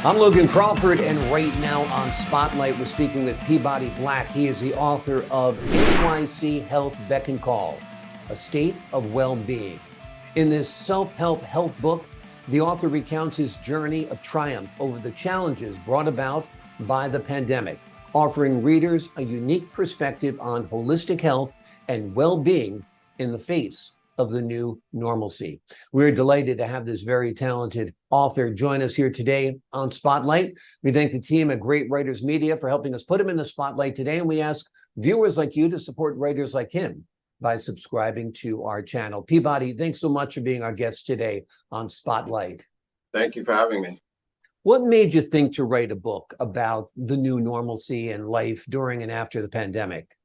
I'm Logan Crawford, and right now on Spotlight, we're speaking with Pbody Blaque. He is the author of NYC Health, Beck and Call, A State of Wellbeing. In this self-help health book, the author recounts his journey of triumph over the challenges brought about by the pandemic, offering readers a unique perspective on holistic health and well-being in the face of the new normalcy. We're delighted to have this very talented author join us here today on Spotlight. We thank the team at Great Writers Media for helping us put him in the spotlight today, and we ask viewers like you to support writers like him by subscribing to our channel. Pbody, thanks so much for being our guest today on Spotlight. Thank you for having me. What made you think to write a book about the new normalcy and life during and after the pandemic?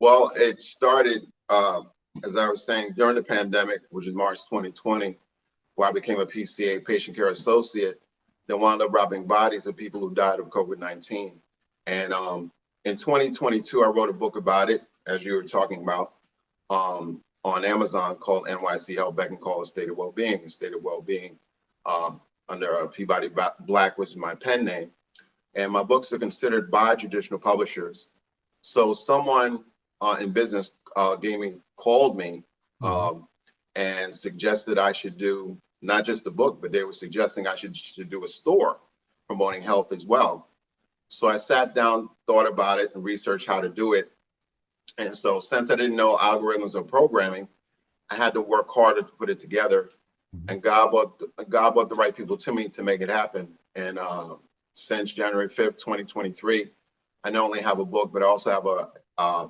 Well, it started, as I was saying, during the pandemic, which is March 2020, where I became a PCA, patient care associate, that wound up robbing bodies of people who died of COVID-19. And in 2022, I wrote a book about it, as you were talking about, on Amazon called NYC Health, Beck and Call, A State of Wellbeing. A State of Wellbeing under Pbody Blaque, which is my pen name. And my books are considered by traditional publishers. So someone in business called me and suggested I should do not just the book, but they were suggesting I should do a store promoting health as well. So I sat down, thought about it, and researched how to do it. And so since I didn't know algorithms or programming, I had to work harder to put it together. And God brought the right people to me to make it happen. And since January 5th, 2023, I not only have a book, but I also have a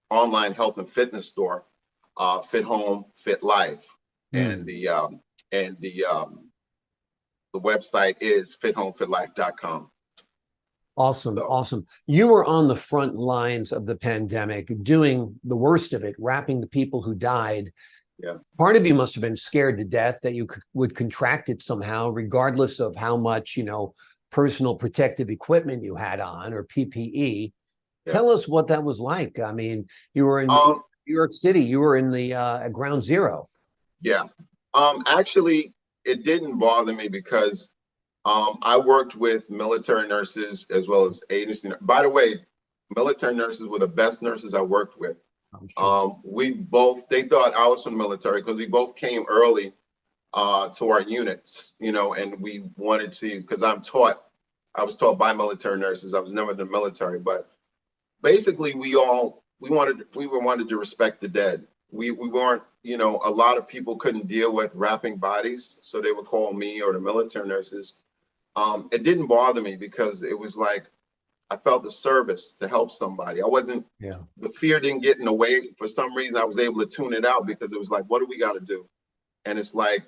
online health and fitness store, Fit Home, Fit Life, and the website is fithomefitlife.com. Awesome, awesome. You were on the front lines of the pandemic, doing the worst of it, wrapping the people who died. Yeah. Part of you must have been scared to death that you would contract it somehow, regardless of how much, personal protective equipment you had on, or PPE. Yeah. Tell us what that was like. I mean, you were in New York City. You were in the at ground zero. Yeah. Actually, it didn't bother me because I worked with military nurses as well as agency. By the way, military nurses were the best nurses I worked with. Sure. They thought I was from the military because we both came early to our units, and we wanted to, because I was taught by military nurses. I was never in the military, but basically we wanted to respect the dead. We weren't, a lot of people couldn't deal with wrapping bodies, so they would call me or the military nurses. It didn't bother me because it was like I felt the service to help somebody. The fear didn't get in the way. For some reason, I was able to tune it out because it was like, what do we got to do? And it's like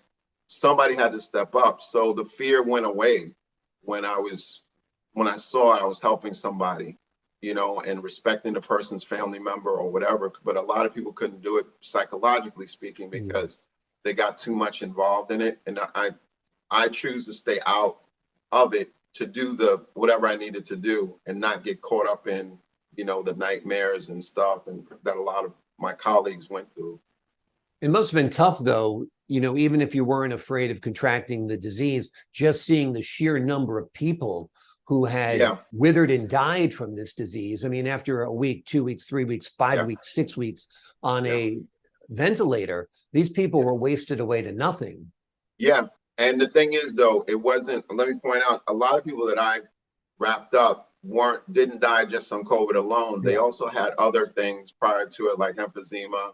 somebody had to step up. So the fear went away when I saw I was helping somebody, and respecting the person's family member or whatever. But a lot of people couldn't do it, psychologically speaking, because they got too much involved in it. And I choose to stay out of it to do whatever I needed to do and not get caught up in, the nightmares and stuff and that a lot of my colleagues went through. It must have been tough though, even if you weren't afraid of contracting the disease, just seeing the sheer number of people who had withered and died from this disease. I mean, after a week, 2 weeks, 3 weeks, 5 weeks, 6 weeks on a ventilator, these people were wasted away to nothing. Yeah. And the thing is, though, it wasn't, let me point out, a lot of people that I wrapped up didn't die just from COVID alone. They also had other things prior to it, like emphysema,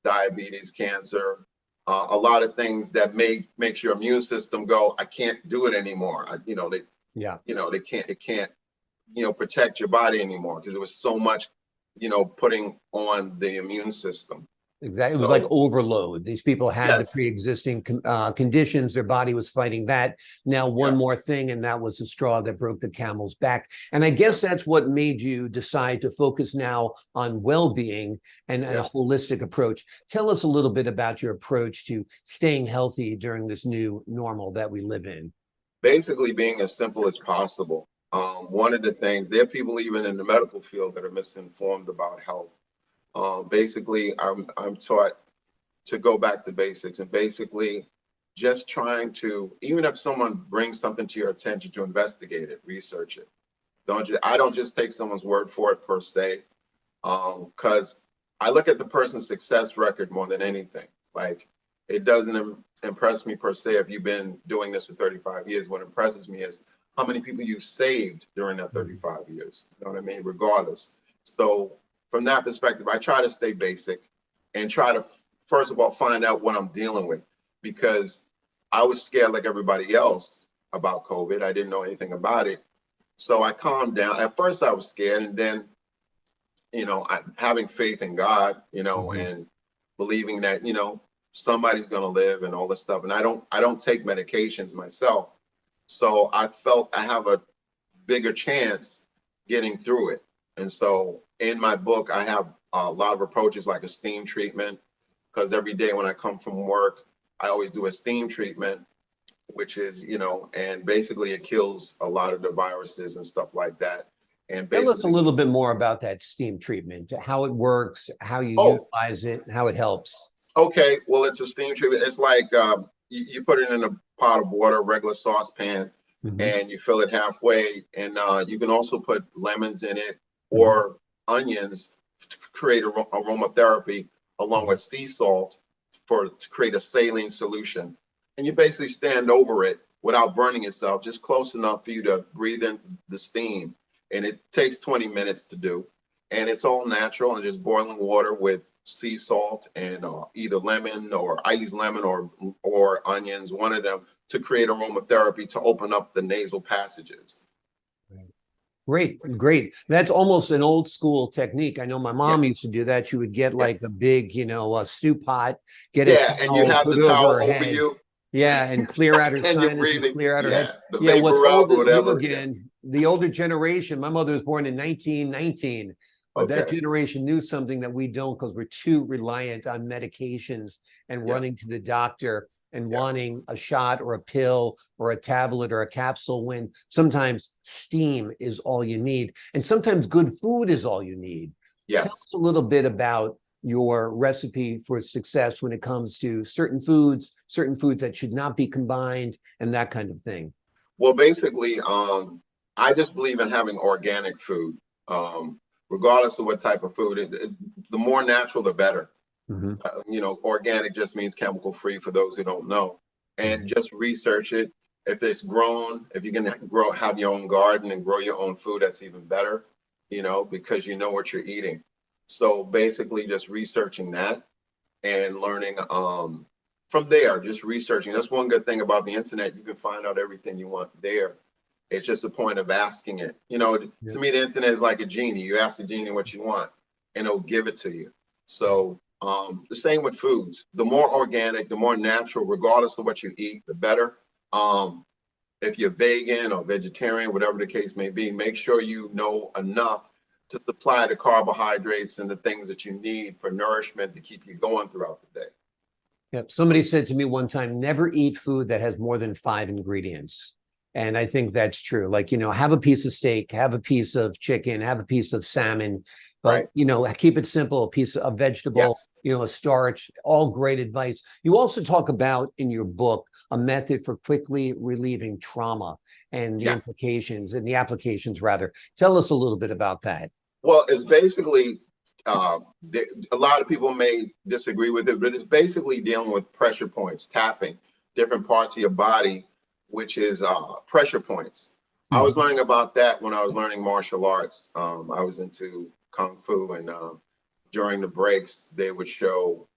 diabetes, cancer, a lot of things that makes your immune system go, I can't do it anymore. It can't, protect your body anymore because it was so much, putting on the immune system. Exactly. It was like overload. These people had the pre-existing conditions. Their body was fighting that. Now one more thing, and that was the straw that broke the camel's back. And I guess that's what made you decide to focus now on well-being and a holistic approach. Tell us a little bit about your approach to staying healthy during this new normal that we live in. Basically being as simple as possible. One of the things, there are people even in the medical field that are misinformed about health. Basically, I'm taught to go back to basics, and basically just trying to, even if someone brings something to your attention, to investigate it, research it. I don't just take someone's word for it per se, because I look at the person's success record more than anything. Like, it doesn't impress me per se if you've been doing this for 35 years. What impresses me is how many people you saved during that 35 years. You know what I mean? Regardless. So from that perspective, I try to stay basic and try to, first of all, find out what I'm dealing with, because I was scared like everybody else about COVID. I didn't know anything about it. So I calmed down. At first I was scared, and then, having faith in God, and believing that, somebody's going to live and all this stuff. And I don't take medications myself. So I felt I have a bigger chance getting through it. And so in my book, I have a lot of approaches like a steam treatment, because every day when I come from work, I always do a steam treatment, which is, and basically it kills a lot of the viruses and stuff like that. And Tell us a basically, little bit more about that steam treatment, how it works, how you utilize it, and how it helps. Okay, well, it's a steam treatment. It's like you put it in a pot of water, regular saucepan, and you fill it halfway. And you can also put lemons in it or onions to create aromatherapy, along with sea salt to create a saline solution. And you basically stand over it without burning yourself, just close enough for you to breathe in the steam. And it takes 20 minutes to do. And it's all natural and just boiling water with sea salt and either lemon, or I use lemon or onions, one of them, to create aromatherapy to open up the nasal passages. Great. That's almost an old school technique. I know my mom used to do that. She would get like a big, a stew pot, get a towel, and you have the towel over you. Yeah, and clear out her and you're sinus, breathing. clear out her head. The What's vapor old out, is whatever. new again. The older generation, my mother was born in 1919, but that generation knew something that we don't, because we're too reliant on medications and running to the doctor and wanting a shot or a pill or a tablet or a capsule, when sometimes steam is all you need. And sometimes good food is all you need. Yes. Tell us a little bit about your recipe for success when it comes to certain foods that should not be combined, and that kind of thing. Well, basically, I just believe in having organic food, regardless of what type of food. The more natural, the better. Organic just means chemical free, for those who don't know. And just research it. If it's grown, if you can have your own garden and grow your own food, that's even better, because you know what you're eating. So basically just researching that and learning from there, just researching. That's one good thing about the internet. You can find out everything you want there. It's just a point of asking it. To me, the internet is like a genie. You ask the genie what you want and it'll give it to you. So the same with foods. The more organic, the more natural, regardless of what you eat, the better. If you're vegan or vegetarian, whatever the case may be, make sure you know enough to supply the carbohydrates and the things that you need for nourishment to keep you going throughout the day. Yep. Somebody said to me one time, never eat food that has more than 5 ingredients. And I think that's true. Like, have a piece of steak, have a piece of chicken, have a piece of salmon, but, keep it simple, a piece of vegetable, a starch, all great advice. You also talk about in your book a method for quickly relieving trauma and the implications and the applications, rather. Tell us a little bit about that. Well, it's basically, a lot of people may disagree with it, but it's basically dealing with pressure points, tapping different parts of your body, which is pressure points. I was learning about that when I was learning martial arts. I was into Kung Fu, and during the breaks, they would show,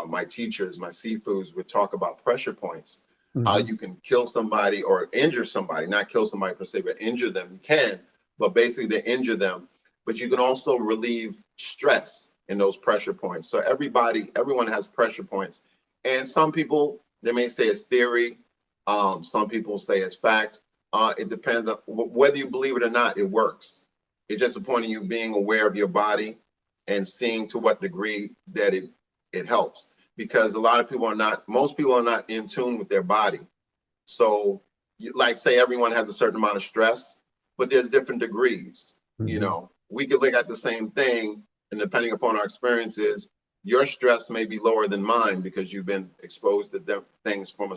my teachers, my Sifus would talk about pressure points. How you can kill somebody or injure somebody, not kill somebody per se, but injure them. You can, but basically they injure them. But you can also relieve stress in those pressure points. So everyone has pressure points. And some people, they may say it's theory. Some people say it's fact. It depends on whether you believe it or not, it works. It's just a point of you being aware of your body and seeing to what degree that it helps. Because most people are not in tune with their body. So like say everyone has a certain amount of stress, but there's different degrees. We could look at the same thing, and depending upon our experiences, your stress may be lower than mine because you've been exposed to things from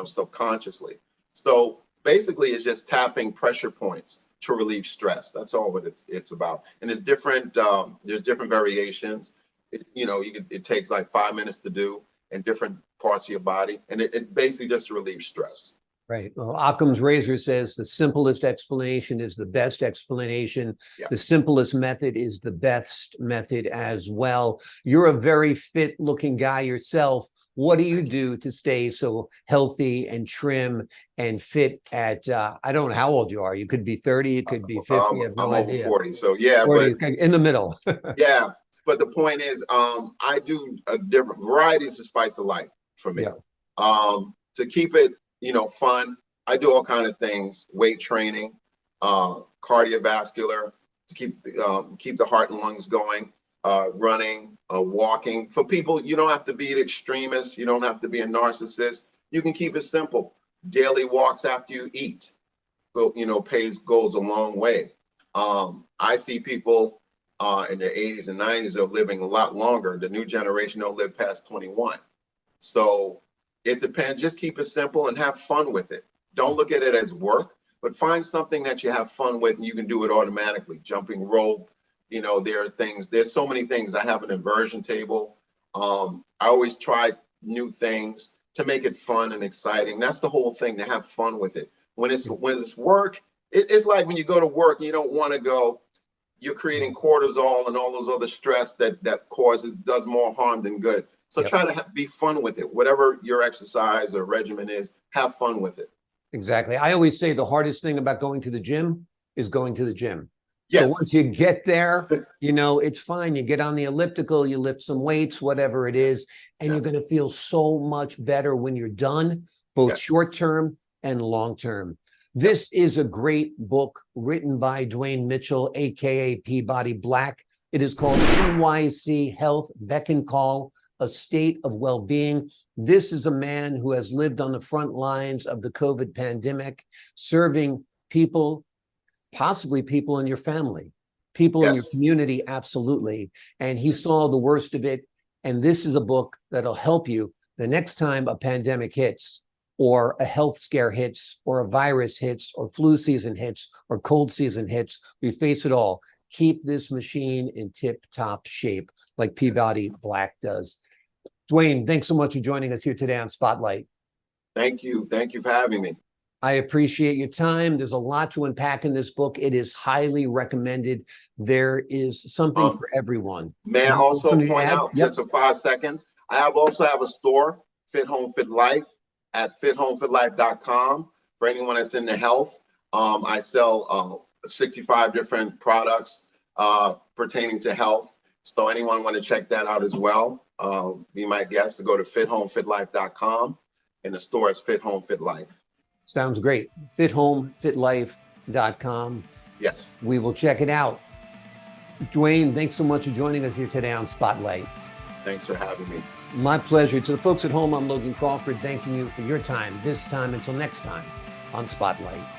subconsciously. So basically, it's just tapping pressure points to relieve stress. That's all what it's about. And it's different. There's different variations. It takes like 5 minutes to do in different parts of your body, and it basically just relieves stress. Right. Well, Occam's razor says the simplest explanation is the best explanation. Yes. The simplest method is the best method as well. You're a very fit looking guy yourself. What do you do to stay so healthy and trim and fit at, I don't know how old you are. You could be 30, you could be 50. I have no I'm idea. over 40. So yeah, 40, but in the middle. yeah. But the point is, I do a different variety is the spice of life for me. Yeah. To keep it, fun, I do all kinds of things: weight training, cardiovascular, to keep the heart and lungs going, running, walking. For people, you don't have to be an extremist. You don't have to be a narcissist. You can keep it simple. Daily walks after you eat, goes a long way. I see people in their 80s and 90s are living a lot longer. The new generation don't live past 21. So it depends. Just keep it simple and have fun with it. Don't look at it as work, but find something that you have fun with and you can do it automatically. Jumping rope, there's so many things. I have an inversion table. I always try new things to make it fun and exciting. That's the whole thing, to have fun with it. When it's work, it's like when you go to work and you don't want to go, you're creating cortisol and all those other stress that does more harm than good. So try to be fun with it. Whatever your exercise or regimen is, have fun with it. Exactly. I always say the hardest thing about going to the gym is going to the gym. Yes. So once you get there, it's fine. You get on the elliptical, you lift some weights, whatever it is, and you're going to feel so much better when you're done, both short term and long term. This is a great book written by Dwayne Mitchell, aka Pbody Blaque. It is called NYC Health, Beck and Call, A State of Wellbeing. This is a man who has lived on the front lines of the COVID pandemic, serving people, possibly people in your family, people in your community, absolutely. And he saw the worst of it. And this is a book that'll help you the next time a pandemic hits, or a health scare hits, or a virus hits, or flu season hits, or cold season hits. We face it all. Keep this machine in tip-top shape, like Pbody Blaque does. Dwayne, thanks so much for joining us here today on Spotlight. Thank you. Thank you for having me. I appreciate your time. There's a lot to unpack in this book. It is highly recommended. There is something for everyone. May I also point out, just for 5 seconds, I also have a store, Fit Home Fit Life, at fithomefitlife.com. For anyone that's into health, I sell 65 different products pertaining to health. So anyone want to check that out as well, be my guest to go to fithomefitlife.com, and the store is Fit Home Fit Life. Sounds great. fithomefitlife.com. Yes. We will check it out. Dwayne, thanks so much for joining us here today on Spotlight. Thanks for having me. My pleasure. To the folks at home, I'm Logan Crawford, thanking you for your time this time. Until next time on Spotlight.